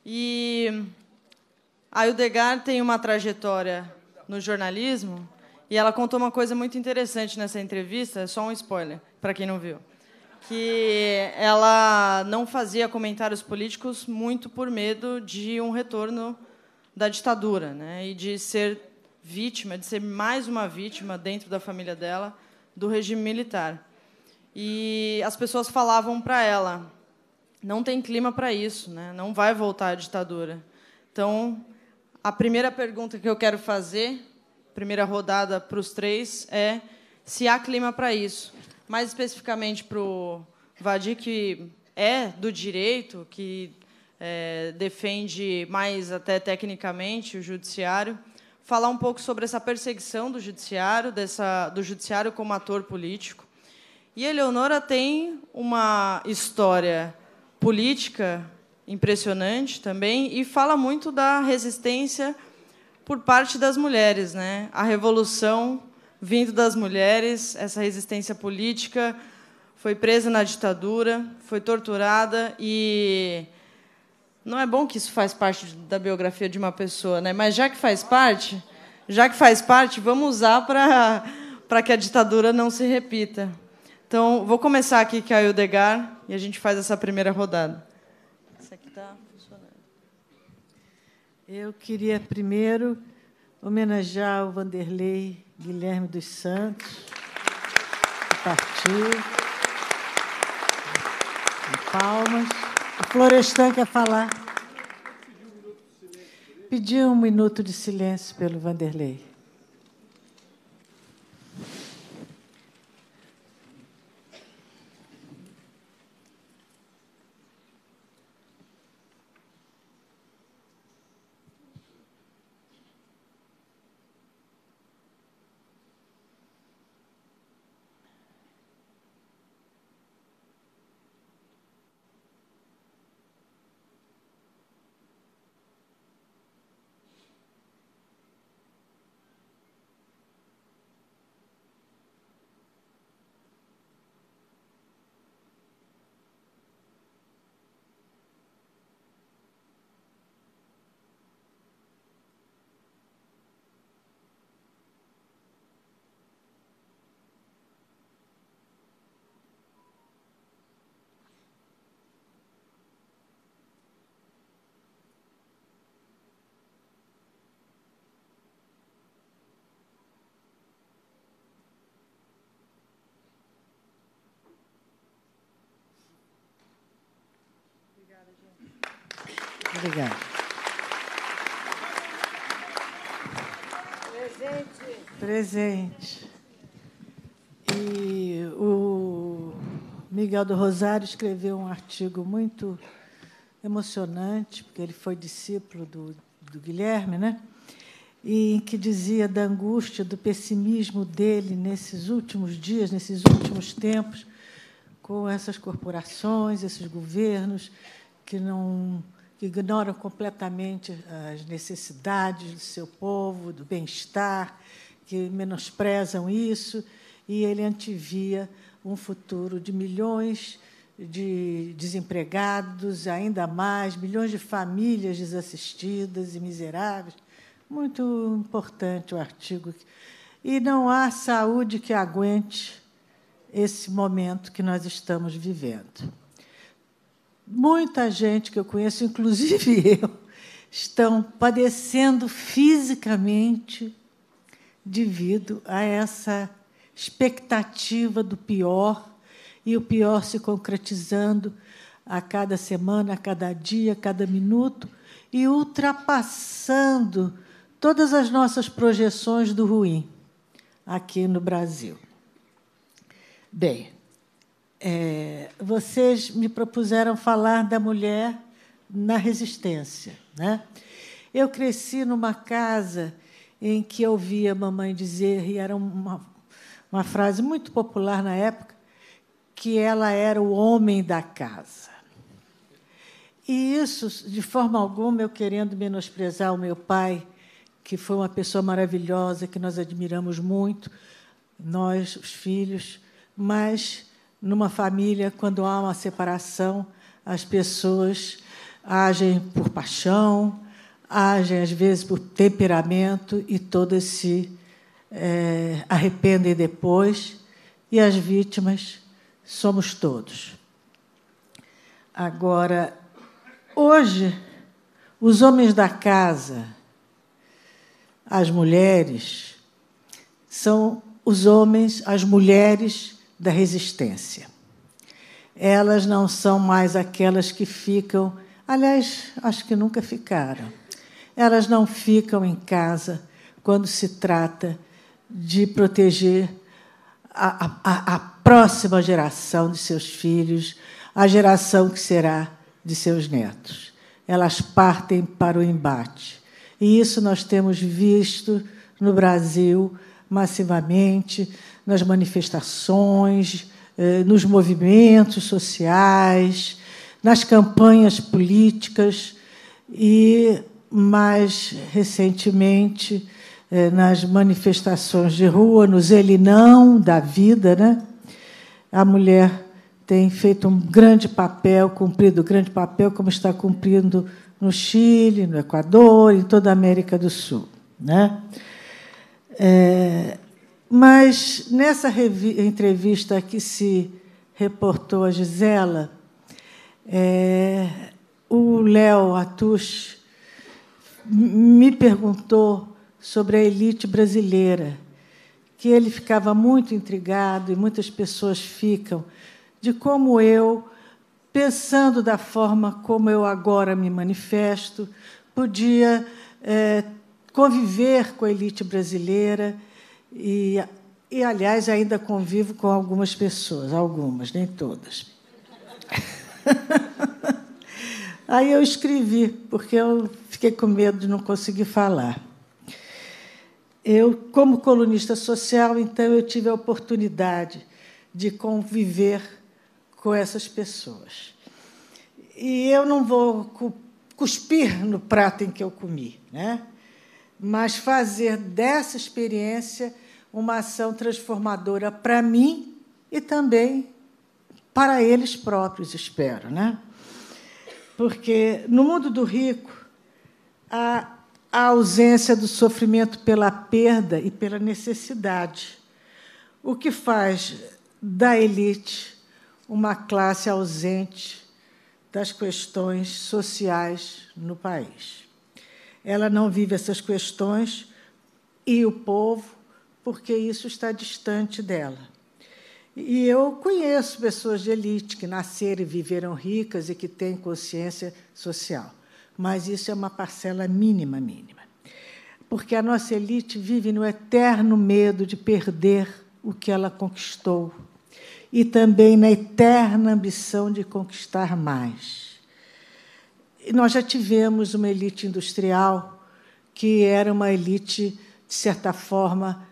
E a Hildegard tem uma trajetória no jornalismo e ela contou uma coisa muito interessante nessa entrevista, só um spoiler, para quem não viu, que ela não fazia comentários políticos muito por medo de um retorno da ditadura, né, e de ser vítima, de ser mais uma vítima dentro da família dela do regime militar. E as pessoas falavam para ela: não tem clima para isso, né? Não vai voltar a ditadura. Então, a primeira pergunta que eu quero fazer, primeira rodada para os três, é se há clima para isso. Mais especificamente para o Vadir, que é do direito, que defende mais até tecnicamente o judiciário, falar um pouco sobre essa perseguição do judiciário, do judiciário como ator político. E a Eleonora tem uma história política impressionante também e fala muito da resistência por parte das mulheres, né? A revolução vindo das mulheres, essa resistência política, foi presa na ditadura, foi torturada e não é bom que isso faz parte da biografia de uma pessoa, né? Mas já que faz parte, vamos usar para que a ditadura não se repita. Então, vou começar aqui com a Hildegard e a gente faz essa primeira rodada. Isso aqui está funcionando. Eu queria, primeiro, homenagear o Vanderlei Guilherme dos Santos, que partiu. Com palmas. O Florestan quer falar. Pedir 1 minuto de silêncio pelo Vanderlei. Obrigada. Presente. E o Miguel do Rosário escreveu um artigo muito emocionante, porque ele foi discípulo do Guilherme, né? E em que dizia da angústia, do pessimismo dele nesses últimos dias, nesses últimos tempos, com essas corporações, esses governos que ignoram completamente as necessidades do seu povo, do bem-estar, que menosprezam isso, e ele antevia um futuro de milhões de desempregados, ainda mais, milhões de famílias desassistidas e miseráveis. Muito importante o artigo. E não há saúde que aguente esse momento que nós estamos vivendo. Muita gente que eu conheço, inclusive eu, estão padecendo fisicamente devido a essa expectativa do pior, e o pior se concretizando a cada semana, a cada dia, a cada minuto, e ultrapassando todas as nossas projeções do ruim aqui no Brasil. Bem, vocês me propuseram falar da mulher na resistência, né? Eu cresci numa casa em que eu ouvia a mamãe dizer, e era uma frase muito popular na época, que ela era o homem da casa. E isso, de forma alguma, eu querendo menosprezar o meu pai, que foi uma pessoa maravilhosa, que nós admiramos muito, nós, os filhos, mas, numa família, quando há uma separação, as pessoas agem por paixão, agem, às vezes, por temperamento, e todas se arrependem depois, e as vítimas somos todos. Agora, hoje, os homens da casa, as mulheres, são os homens, as mulheres da resistência. Elas não são mais aquelas que ficam, aliás, acho que nunca ficaram. Elas não ficam em casa quando se trata de proteger a próxima geração de seus filhos, a geração que será de seus netos. Elas partem para o embate. E isso nós temos visto no Brasil massivamente, nas manifestações, nos movimentos sociais, nas campanhas políticas e, mais recentemente, nas manifestações de rua, nos ele não da vida, né? A mulher tem feito um grande papel, cumprido um grande papel, como está cumprindo no Chile, no Equador, em toda a América do Sul, né? Mas, nessa entrevista que se reportou a Gisela, o Léo Atush me perguntou sobre a elite brasileira, que ele ficava muito intrigado, e muitas pessoas ficam, de como eu, pensando da forma como eu agora me manifesto, podia conviver com a elite brasileira e, aliás, ainda convivo com algumas pessoas, algumas, nem todas. Aí eu escrevi, porque eu fiquei com medo de não conseguir falar. Eu, como colunista social, então, eu tive a oportunidade de conviver com essas pessoas. E eu não vou cuspir no prato em que eu comi, né? Mas fazer dessa experiência uma ação transformadora para mim e também para eles próprios, espero, né? Porque, no mundo do rico, a ausência do sofrimento pela perda e pela necessidade, o que faz da elite uma classe ausente das questões sociais no país. Ela não vive essas questões, e o povo, porque isso está distante dela. E eu conheço pessoas de elite que nasceram e viveram ricas e que têm consciência social, mas isso é uma parcela mínima, porque a nossa elite vive no eterno medo de perder o que ela conquistou e também na eterna ambição de conquistar mais. E nós já tivemos uma elite industrial que era uma elite, de certa forma,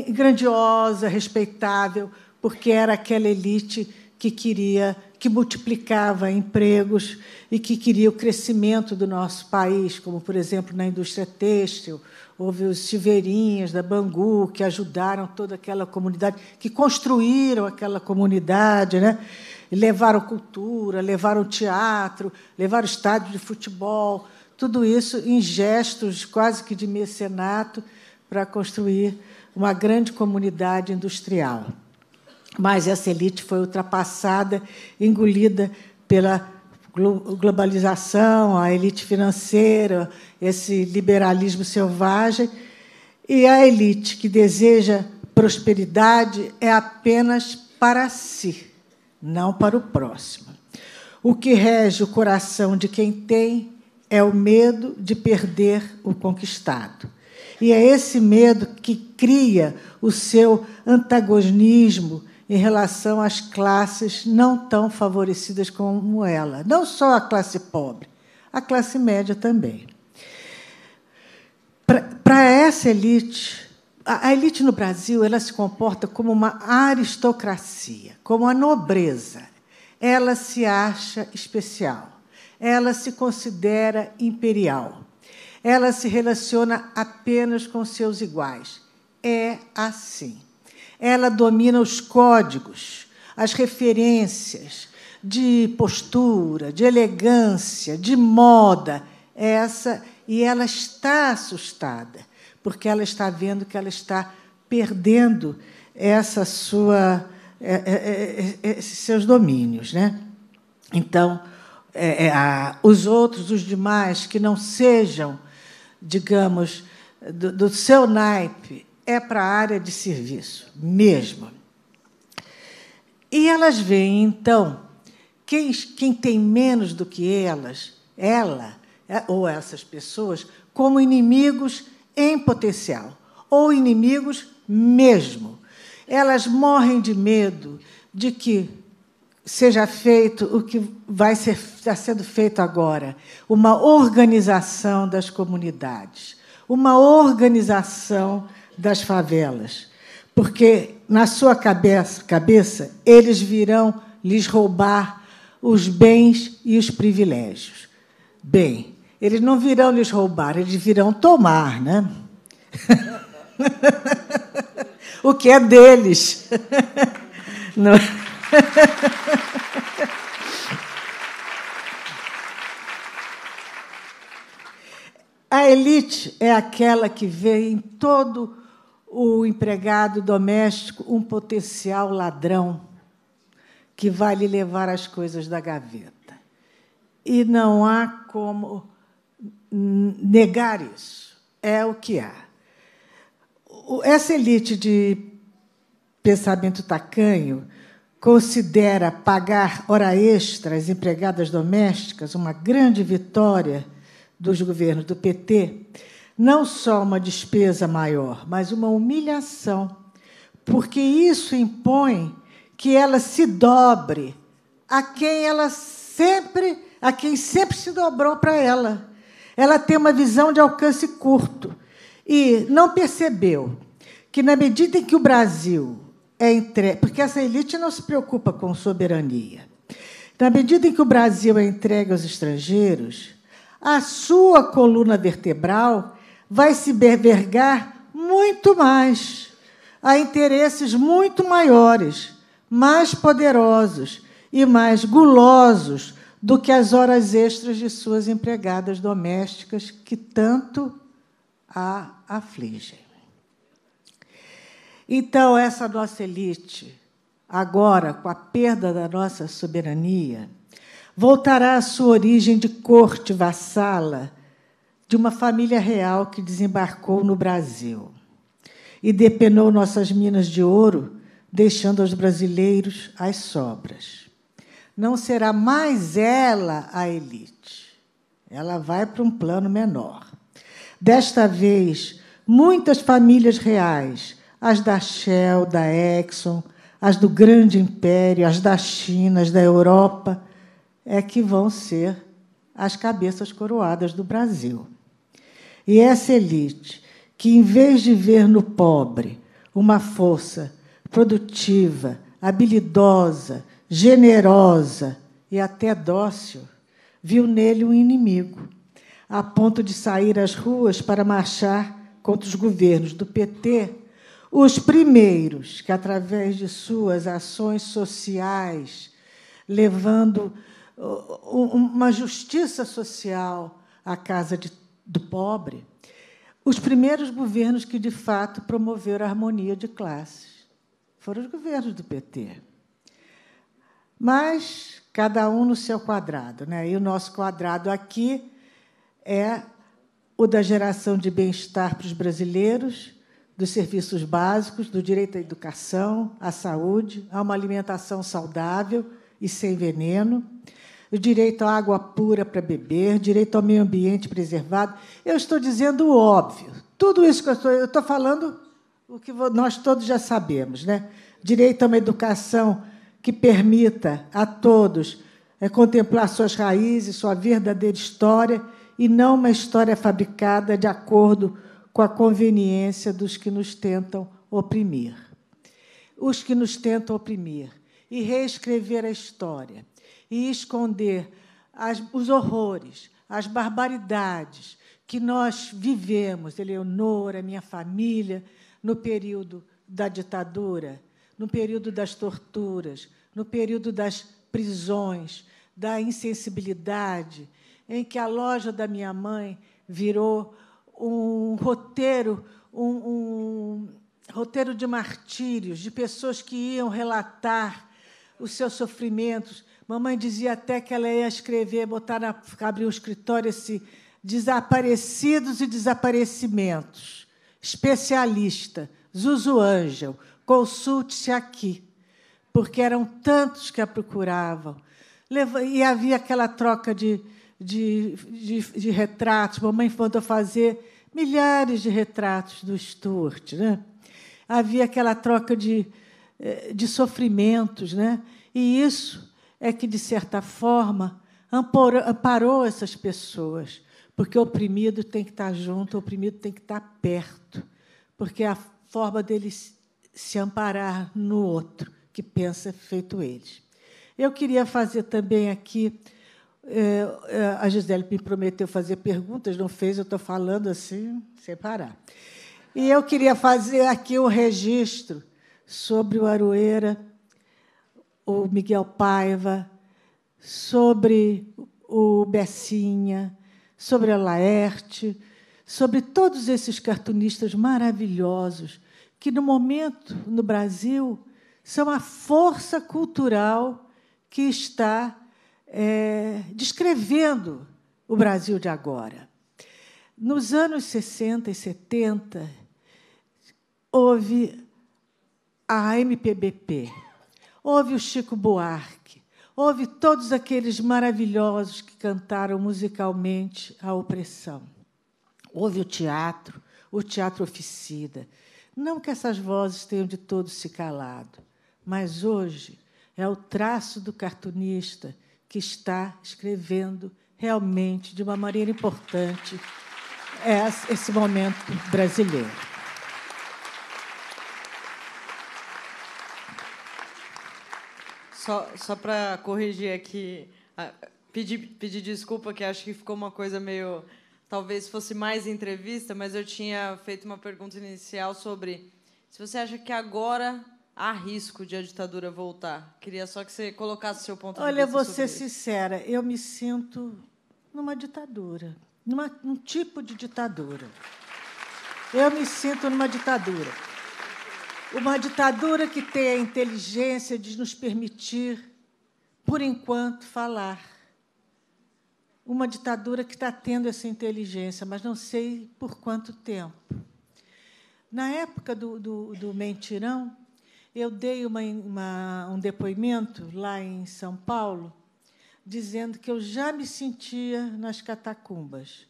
grandiosa, respeitável, porque era aquela elite que multiplicava empregos e que queria o crescimento do nosso país, como, por exemplo, na indústria têxtil. Houve os Silveirinhas da Bangu, que ajudaram toda aquela comunidade, que construíram aquela comunidade, né? Levaram cultura, levaram teatro, levaram estádio de futebol, tudo isso em gestos quase que de mecenato para construir uma grande comunidade industrial. Mas essa elite foi ultrapassada, engolida pela globalização, a elite financeira, esse liberalismo selvagem, e a elite que deseja prosperidade é apenas para si, não para o próximo. O que rege o coração de quem tem é o medo de perder o conquistado. E é esse medo que cria o seu antagonismo em relação às classes não tão favorecidas como ela. Não só a classe pobre, a classe média também. Para essa elite, a elite no Brasil, ela se comporta como uma aristocracia, como a nobreza. Ela se acha especial, ela se considera imperial, ela se relaciona apenas com seus iguais. É assim. Ela domina os códigos, as referências de postura, de elegância, de moda, e ela está assustada, porque ela está vendo que ela está perdendo esses seus domínios, né? Então, os outros, os demais, que não sejam, digamos, do seu naipe, é para a área de serviço mesmo. E elas veem, então, quem tem menos do que ela ou essas pessoas, como inimigos em potencial, ou inimigos mesmo. Elas morrem de medo de que seja feito o que está sendo feito agora, uma organização das comunidades, uma organização das favelas, porque, na sua cabeça, eles virão lhes roubar os bens e os privilégios. Bem, eles não virão lhes roubar, eles virão tomar, né? O que é deles. Não. A elite é aquela que vê em todo o empregado doméstico um potencial ladrão que vai lhe levar as coisas da gaveta. E não há como negar isso. É o que há. Essa elite de pensamento tacanho considera pagar hora extra às empregadas domésticas uma grande vitória dos governos do PT, não só uma despesa maior, mas uma humilhação, porque isso impõe que ela se dobre a quem sempre se dobrou para ela. Ela tem uma visão de alcance curto e não percebeu que, na medida em que o Brasil é entregue, porque essa elite não se preocupa com soberania, na medida em que o Brasil é entregue aos estrangeiros, a sua coluna vertebral vai se vergar muito mais a interesses muito maiores, mais poderosos e mais gulosos do que as horas extras de suas empregadas domésticas, que tanto a afligem. Então, essa nossa elite, agora, com a perda da nossa soberania, voltará à sua origem de corte vassala de uma família real que desembarcou no Brasil e depenou nossas minas de ouro, deixando aos brasileiros as sobras. Não será mais ela a elite. Ela vai para um plano menor. Desta vez, muitas famílias reais, as da Shell, da Exxon, as do Grande Império, as da China, as da Europa, é que vão ser as cabeças coroadas do Brasil. E essa elite, que, em vez de ver no pobre uma força produtiva, habilidosa, generosa e até dócil, viu nele um inimigo, a ponto de sair às ruas para marchar contra os governos do PT, os primeiros que, através de suas ações sociais, levando uma justiça social à casa do pobre, os primeiros governos que, de fato, promoveram a harmonia de classes foram os governos do PT. Mas cada um no seu quadrado, né? E o nosso quadrado aqui é o da geração de bem-estar para os brasileiros, dos serviços básicos, do direito à educação, à saúde, a uma alimentação saudável e sem veneno, o direito à água pura para beber, direito ao meio ambiente preservado. Eu estou dizendo o óbvio. Tudo isso que eu estou falando, o que nós todos já sabemos, né? Direito a uma educação que permita a todos contemplar suas raízes, sua verdadeira história, e não uma história fabricada de acordo com a conveniência dos que nos tentam oprimir. Os que nos tentam oprimir. E reescrever a história. E esconder os horrores, as barbaridades que nós vivemos, Eleonora, minha família, no período da ditadura, no período das torturas, no período das prisões, da insensibilidade, em que a loja da minha mãe virou um roteiro, um roteiro de martírios, de pessoas que iam relatar os seus sofrimentos. Mamãe dizia até que ela ia escrever, abrir um escritório assim, desaparecidos e desaparecimentos. Especialista, Zuzu Ângel, consulte-se aqui, porque eram tantos que a procuravam. E havia aquela troca de retratos. Mamãe mandou fazer milhares de retratos do Stuart, né? Havia aquela troca de sofrimentos, né? E isso é que, de certa forma, amparou essas pessoas, porque o oprimido tem que estar junto, o oprimido tem que estar perto, porque é a forma deles se amparar no outro, que pensa feito eles. Eu queria fazer também aqui... a Gisele me prometeu fazer perguntas, não fez, eu estou falando assim, sem parar. E eu queria fazer aqui um registro sobre o Aroeira, o Miguel Paiva, sobre o Bessinha, sobre a Laerte, sobre todos esses cartunistas maravilhosos que, no momento, no Brasil, são a força cultural que está descrevendo o Brasil de agora. Nos anos 60 e 70, houve a MPBP, houve o Chico Buarque, houve todos aqueles maravilhosos que cantaram musicalmente a opressão. Houve o teatro oficina. Não que essas vozes tenham de todo se calado, mas hoje é o traço do cartunista que está escrevendo realmente, de uma maneira importante, esse momento brasileiro. Só para corrigir aqui, pedir desculpa, que acho que ficou uma coisa meio... Talvez fosse mais entrevista, mas eu tinha feito uma pergunta inicial sobre se você acha que agora há risco de a ditadura voltar. Queria só que você colocasse o seu ponto de vista. Olha, vou ser isso. sincera, eu me sinto numa ditadura, num tipo de ditadura. Eu me sinto numa ditadura. Uma ditadura que tem a inteligência de nos permitir, por enquanto, falar. Uma ditadura que está tendo essa inteligência, mas não sei por quanto tempo. Na época do Mentirão, eu dei um depoimento lá em São Paulo, dizendo que eu já me sentia nas catacumbas,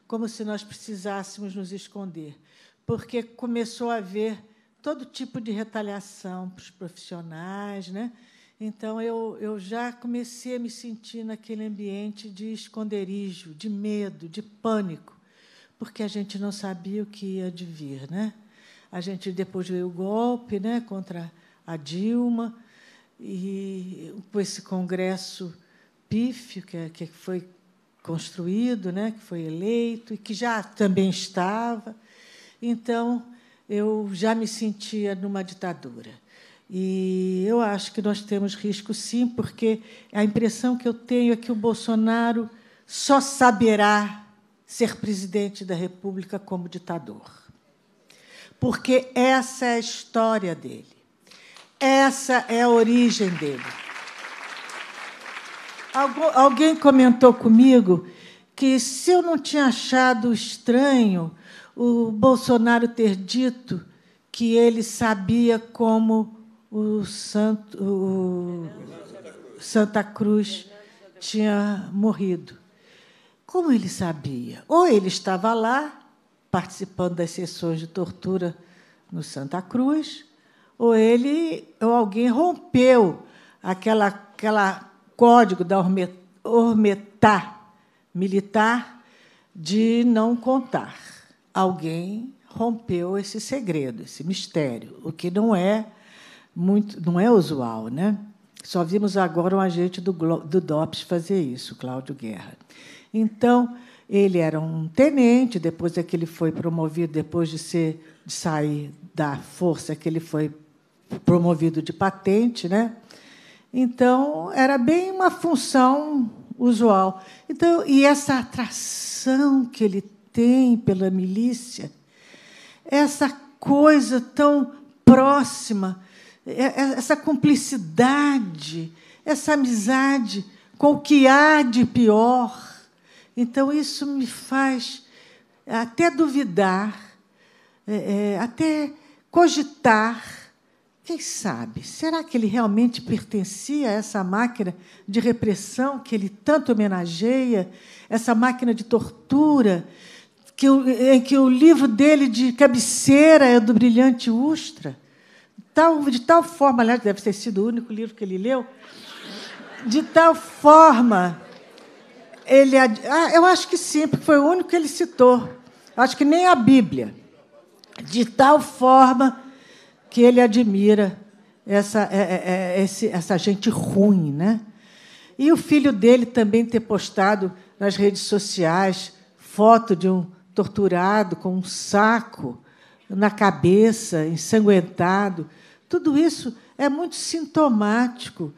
como se nós precisássemos nos esconder, porque começou a haver todo tipo de retaliação para os profissionais, né? Então, eu já comecei a me sentir naquele ambiente de esconderijo, de medo, de pânico, porque a gente não sabia o que ia de vir, né? A gente depois veio o golpe, né, contra a Dilma, e com esse congresso pífio que foi construído, né, que foi eleito, e que já também estava. Então, eu já me sentia numa ditadura. E eu acho que nós temos risco, sim, porque a impressão que eu tenho é que o Bolsonaro só saberá ser presidente da República como ditador. Porque essa é a história dele. Essa é a origem dele. Alguém comentou comigo que, se eu não tinha achado estranho o Bolsonaro ter dito que ele sabia como Santa Cruz tinha morrido. Como ele sabia? Ou ele estava lá, participando das sessões de tortura no Santa Cruz, ou alguém rompeu aquela código da ormetá militar de não contar. Alguém rompeu esse segredo, esse mistério, o que não é usual, né? Só vimos agora um agente do DOPS fazer isso, Cláudio Guerra. Então, ele era um tenente, depois é que ele foi promovido, depois de sair da força, que ele foi promovido de patente, né? Então, era bem uma função usual. Então, e essa atração que ele tem pela milícia, essa coisa tão próxima, essa cumplicidade, essa amizade com o que há de pior. Então, isso me faz até duvidar, até cogitar. Quem sabe? Será que ele realmente pertencia a essa máquina de repressão que ele tanto homenageia, essa máquina de tortura, em que o livro dele de cabeceira é do Brilhante Ustra? De tal forma, aliás, deve ter sido o único livro que ele leu, de tal forma, eu acho que sim, porque foi o único que ele citou. Acho que nem a Bíblia. De tal forma que ele admira essa gente ruim, né? E o filho dele também ter postado nas redes sociais foto de um torturado com um saco na cabeça, ensanguentado. Tudo isso é muito sintomático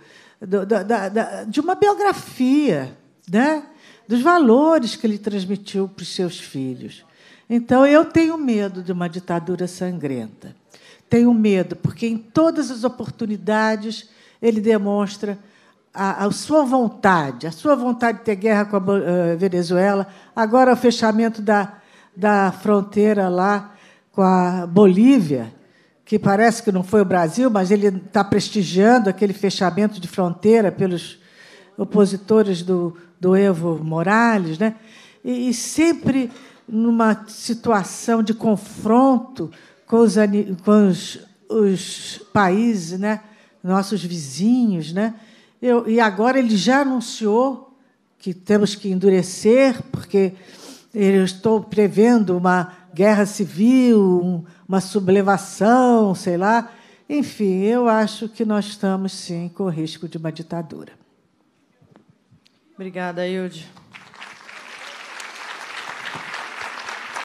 de uma biografia, né? Dos valores que ele transmitiu para os seus filhos. Então, eu tenho medo de uma ditadura sangrenta. Tenho medo, porque, em todas as oportunidades, ele demonstra a sua vontade de ter guerra com a Venezuela, agora o fechamento da fronteira lá com a Bolívia, que parece que não foi o Brasil, mas ele está prestigiando aquele fechamento de fronteira pelos opositores do Evo Morales, né? E sempre numa situação de confronto com os países, né? Nossos vizinhos, né? E agora ele já anunciou que temos que endurecer, porque eu estou prevendo uma guerra civil, uma sublevação, sei lá. Enfim, eu acho que nós estamos, sim, com o risco de uma ditadura. Obrigada, Ailde.